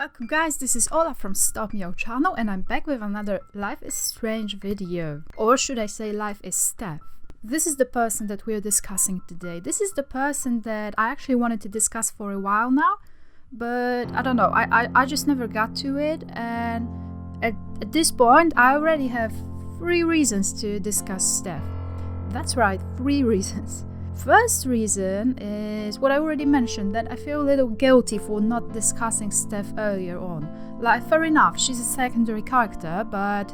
Welcome guys, this is Ola from Stop Meow channel and I'm back with another Life is Strange video. Or should I say Life is Steph. This is the person that we're discussing today. This is the person that I actually wanted to discuss for a while now, but I don't know, I just never got to it, and at this point I already have 3 reasons to discuss Steph. That's right, 3 reasons. First reason is what I already mentioned, that I feel a little guilty for not discussing Steph earlier on. Like, fair enough, she's a secondary character, but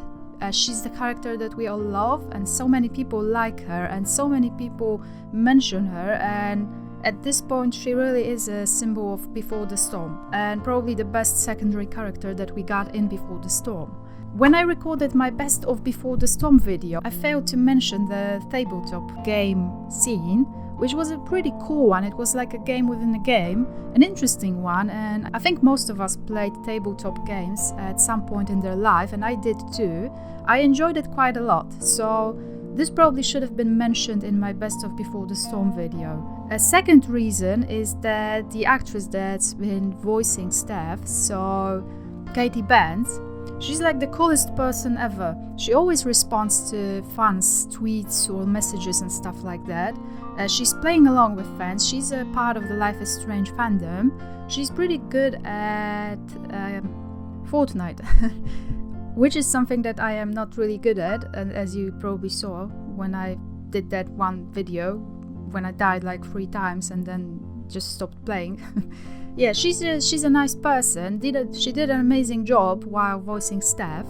she's the character that we all love, and so many people like her, and so many people mention her, and at this point she really is a symbol of Before the Storm, and probably the best secondary character that we got in Before the Storm. When I recorded my Best of Before the Storm video, I failed to mention the tabletop game scene, which was a pretty cool one. It was like a game within a game, an interesting one, and I think most of us played tabletop games at some point in their life, and I did too. I enjoyed it quite a lot, so this probably should have been mentioned in my Best of Before the Storm video. A second reason is that the actress that's been voicing Steph, so Katy Bandz, she's like the coolest person ever. She always responds to fans' tweets or messages and stuff like that. She's playing along with fans. She's a part of the Life is Strange fandom. She's pretty good at Fortnite, which is something that I am not really good at, and as you probably saw when I did that one video, when I died like 3 times and then just stopped playing. Yeah, she's a nice person. She did an amazing job while voicing Steph.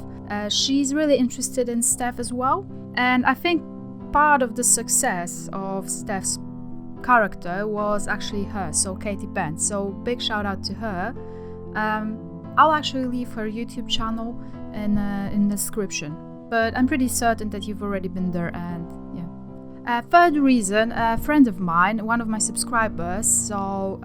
She's really interested in Steph as well, and I think part of the success of Steph's character was actually her, so Katy Bandz. So big shout out to her. I'll actually leave her YouTube channel in the description, but I'm pretty certain that you've already been there, and yeah. Third reason, a friend of mine, one of my subscribers, so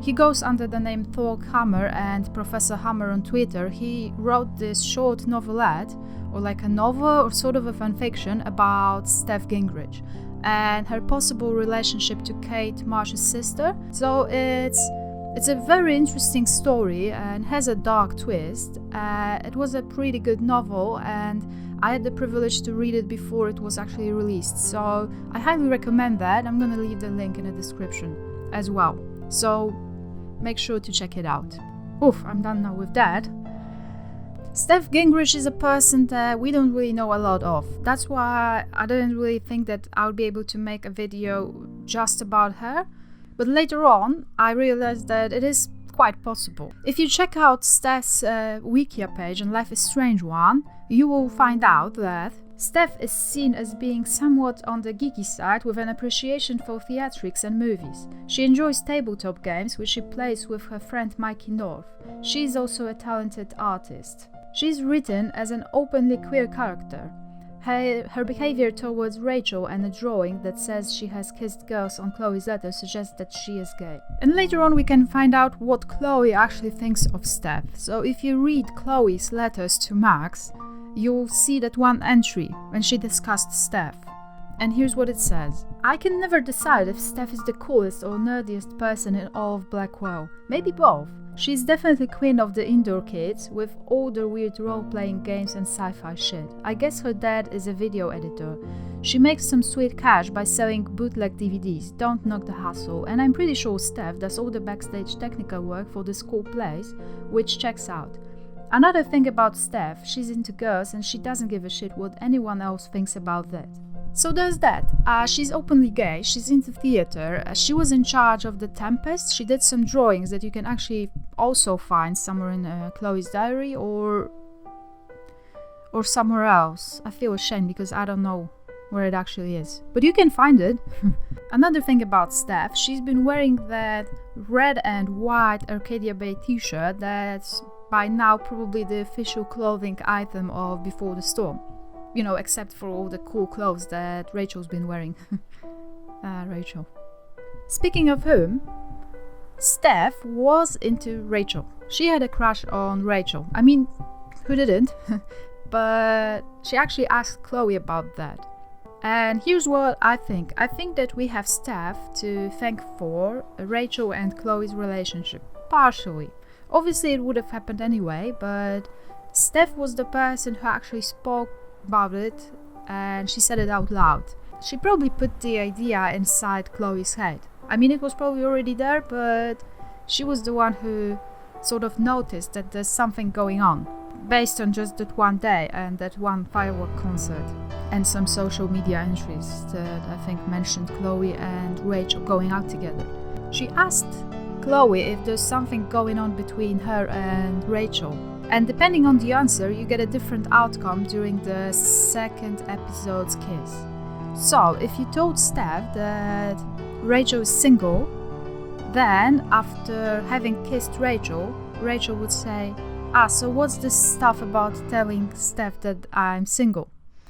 he goes under the name Porkhammer and Professor Hammer on Twitter. He wrote this short novelette, or like a novel or sort of a fanfiction about Steph Gringrich and her possible relationship to Kate, Marci's sister. So it's a very interesting story and has a dark twist. It was a pretty good novel, and I had the privilege to read it before it was actually released, so I highly recommend that. I'm gonna leave the link in the description as well, so make sure to check it out. Oof, I'm done now with that. Steph Gringrich is a person that we don't really know a lot of. That's why I didn't really think that I would be able to make a video just about her. But later on, I realized that it is quite possible. If you check out Steph's Wikia page on Life is Strange one, you will find out that Steph is seen as being somewhat on the geeky side with an appreciation for theatrics and movies. She enjoys tabletop games, which she plays with her friend Mikey North. She is also a talented artist. She is written as an openly queer character. Her behavior towards Rachel and a drawing that says she has kissed girls on Chloe's letter suggests that she is gay. And later on we can find out what Chloe actually thinks of Steph. So if you read Chloe's letters to Max, you'll see that one entry when she discussed Steph. And here's what it says. I can never decide if Steph is the coolest or nerdiest person in all of Blackwell. Maybe both. She's definitely queen of the indoor kids, with all the weird role-playing games and sci-fi shit. I guess her dad is a video editor. She makes some sweet cash by selling bootleg DVDs, don't knock the hustle, and I'm pretty sure Steph does all the backstage technical work for this cool place, which checks out. Another thing about Steph, she's into girls and she doesn't give a shit what anyone else thinks about that. So there's that. She's openly gay, she's into theater, she was in charge of The Tempest, she did some drawings that you can actually also find somewhere in Chloe's diary or somewhere else. I feel ashamed because I don't know where it actually is, but you can find it. Another thing about Steph, she's been wearing that red and white Arcadia Bay t-shirt that's by now probably the official clothing item of Before the Storm. You know, except for all the cool clothes that Rachel's been wearing. Rachel. Speaking of whom, Steph was into Rachel. She had a crush on Rachel. I mean, who didn't? But she actually asked Chloe about that. And here's what I think. I think that we have Steph to thank for Rachel and Chloe's relationship. Partially. Obviously it would have happened anyway, but Steph was the person who actually spoke about it, and she said it out loud. She probably put the idea inside Chloe's head. I mean, it was probably already there, but she was the one who sort of noticed that there's something going on, based on just that one day and that one firework concert, and some social media entries that I think mentioned Chloe and Rachel going out together. She asked Chloe if there's something going on between her and Rachel, and depending on the answer you get a different outcome during the second episode's kiss. So if you told Steph that Rachel is single, then after having kissed Rachel, Rachel would say, so what's this stuff about telling Steph that I'm single?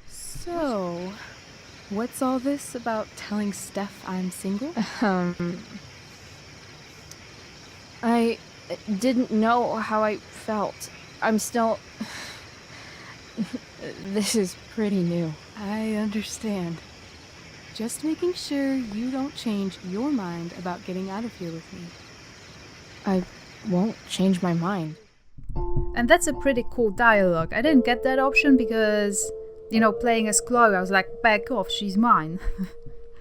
So, what's all this about telling Steph I'm single? I didn't know how I felt. I'm still... This is pretty new. I understand. Just making sure you don't change your mind about getting out of here with me. I won't change my mind. And that's a pretty cool dialogue. I didn't get that option because, playing as Chloe, I was like, back off, she's mine.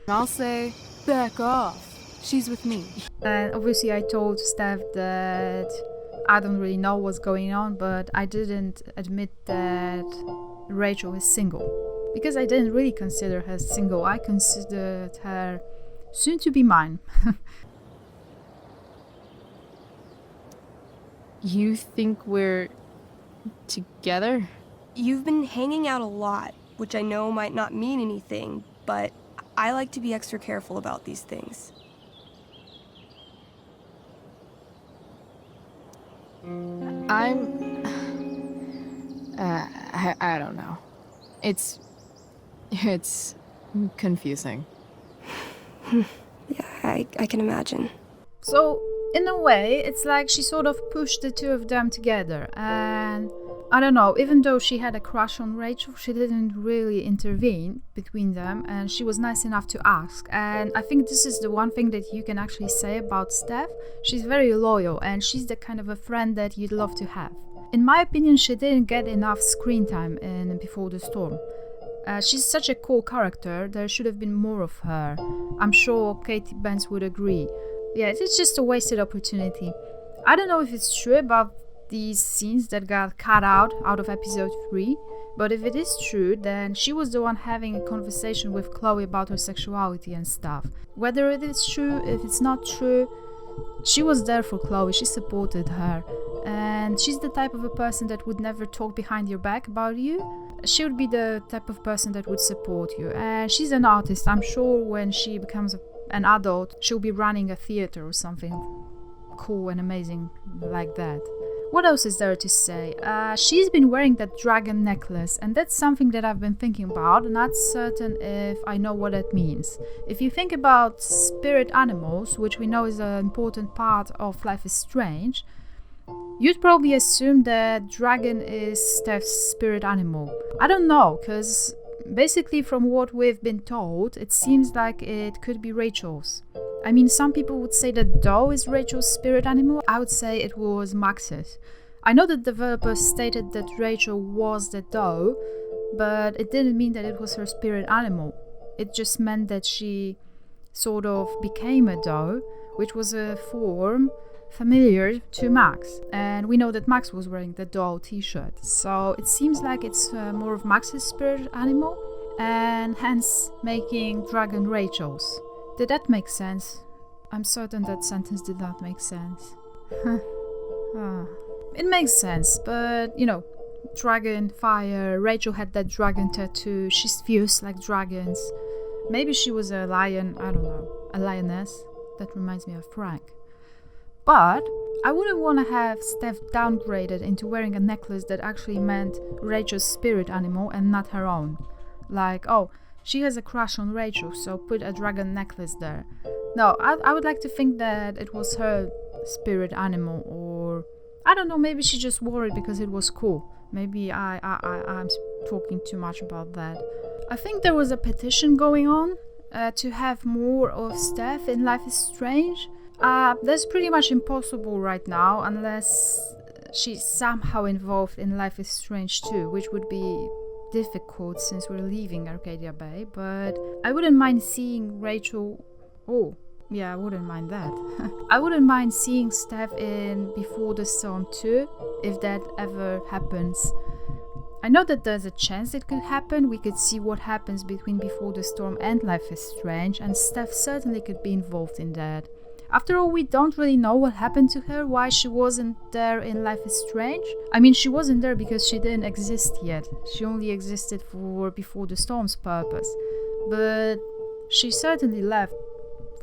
I'll say, back off, she's with me. And obviously I told Steph that I don't really know what's going on, but I didn't admit that Rachel is single. Because I didn't really consider her single, I considered her soon to be mine. You think we're together? You've been hanging out a lot, which I know might not mean anything, but I like to be extra careful about these things. I don't know. It's confusing. Yeah, I can imagine. So, in a way, it's like she sort of pushed the two of them together, and I don't know, even though she had a crush on Rachel, she didn't really intervene between them, and she was nice enough to ask. And I think this is the one thing that you can actually say about Steph. She's very loyal, and she's the kind of a friend that you'd love to have. In my opinion, she didn't get enough screen time in Before the Storm. She's such a cool character, there should have been more of her. I'm sure Katy Bandz would agree. Yeah, it's just a wasted opportunity. I don't know if it's true about these scenes that got cut out of episode 3, but if it is true, then she was the one having a conversation with Chloe about her sexuality and stuff. Whether it is true, if it's not true, she was there for Chloe, she supported her, and she's the type of a person that would never talk behind your back about you. She would be the type of person that would support you, and she's an artist. I'm sure when she becomes an adult, she'll be running a theater or something cool and amazing like that. What else is there to say? She's been wearing that dragon necklace, and that's something that I've been thinking about, and not certain if I know what that means. If you think about spirit animals, which we know is an important part of Life is Strange, you'd probably assume that dragon is Steph's spirit animal. I don't know, because basically from what we've been told, it seems like it could be Rachel's. I mean, some people would say that doe is Rachel's spirit animal. I would say it was Max's. I know that developers stated that Rachel was the doe, but it didn't mean that it was her spirit animal. It just meant that she sort of became a doe, which was a form familiar to Max. And we know that Max was wearing the doe t-shirt. So it seems like it's more of Max's spirit animal, and hence making dragon Rachel's. Did that make sense? I'm certain that sentence did not make sense. It makes sense, but dragon, fire, Rachel had that dragon tattoo, she's fierce like dragons. Maybe she was a lion, I don't know, a lioness. That reminds me of Frank. But I wouldn't want to have Steph downgraded into wearing a necklace that actually meant Rachel's spirit animal and not her own. Like, oh, she has a crush on Rachel, so put a dragon necklace there. No, I would like to think that it was her spirit animal, or I don't know, maybe she just wore it because it was cool. Maybe I'm talking too much about that. I think there was a petition going on to have more of Steph in Life is Strange. That's pretty much impossible right now, unless she's somehow involved in Life is Strange too, which would be difficult since we're leaving Arcadia Bay, but I wouldn't mind seeing Rachel. Oh, yeah, I wouldn't mind that. I wouldn't mind seeing Steph in Before the Storm too, if that ever happens. I know that there's a chance it could happen. We could see what happens between Before the Storm and Life is Strange, and Steph certainly could be involved in that. After all, we don't really know what happened to her, why she wasn't there in Life is Strange. I mean, she wasn't there because she didn't exist yet. She only existed for Before the Storm's purpose. But she certainly left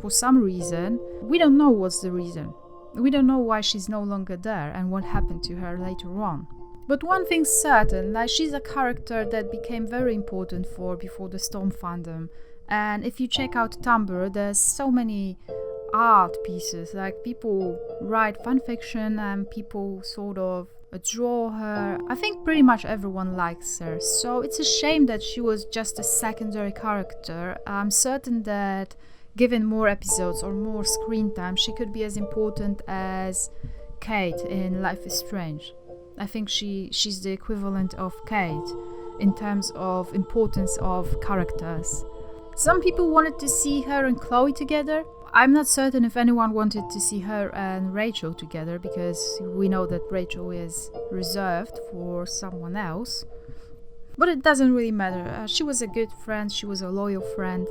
for some reason. We don't know what's the reason. We don't know why she's no longer there and what happened to her later on. But one thing's certain, like, she's a character that became very important for Before the Storm fandom. And if you check out Tumblr, there's so many art pieces, like people write fanfiction and people sort of draw her. I think pretty much everyone likes her, so it's a shame that she was just a secondary character. I'm certain that given more episodes or more screen time, she could be as important as Kate in Life is Strange. I think she's the equivalent of Kate in terms of importance of characters. Some people wanted to see her and Chloe together. I'm not certain if anyone wanted to see her and Rachel together, because we know that Rachel is reserved for someone else. But it doesn't really matter. She was a good friend, she was a loyal friend.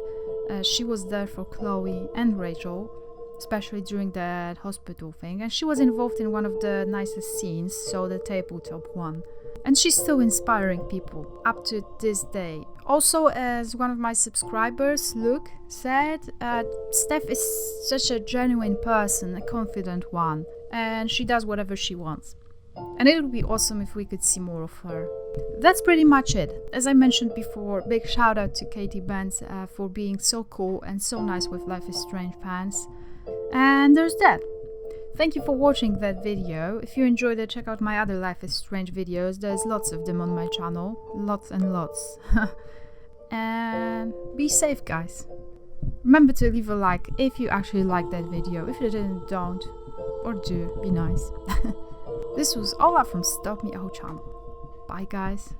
She was there for Chloe and Rachel, especially during that hospital thing. And she was involved in one of the nicest scenes, so the tabletop one. And she's still inspiring people up to this day. Also, as one of my subscribers, Luke, said, Steph is such a genuine person, a confident one, and she does whatever she wants. And it would be awesome if we could see more of her. That's pretty much it. As I mentioned before, big shout out to Katy Bandz for being so cool and so nice with Life is Strange fans. And there's that. Thank you for watching that video. If you enjoyed it, check out my other Life is Strange videos. There's lots of them on my channel. Lots and lots. And be safe, guys. Remember to leave a like if you actually liked that video. If you didn't, don't. Or do. Be nice. This was Ola from Stop Me Out channel. Bye, guys.